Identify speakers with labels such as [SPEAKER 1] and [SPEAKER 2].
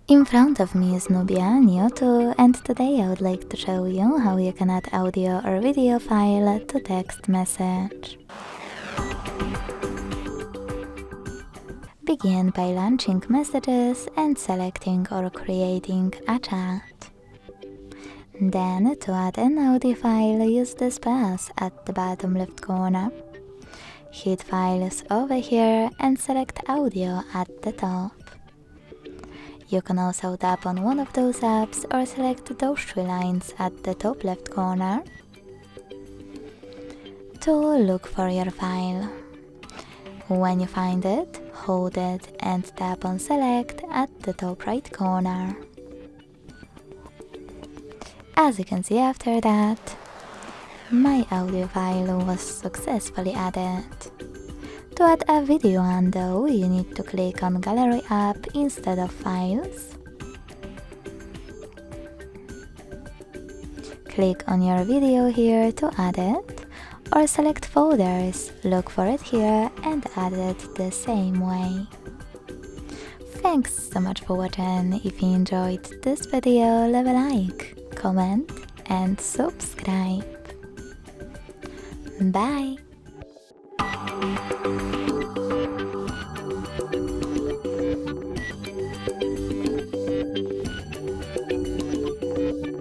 [SPEAKER 1] In front of me is Nubia, Neo2, and today I would like to show you how you can add audio or video file to text message. Begin by launching messages and selecting or creating a chat. Then, to add an audio file, use the space at the bottom left corner. Hit Files over here and select Audio at the top. You can also tap on one of those apps or select those three lines at the top left corner to look for your file. When you find it, hold it and tap on Select at the top right corner. As you can see after that, my audio file was successfully added. To add a video window, you need to click on Gallery app instead of Files. Click on your video here to add it, or select Folders, look for it here and add it the same way. Thanks so much for watching. If you enjoyed this video, leave a like, comment and subscribe. Bye!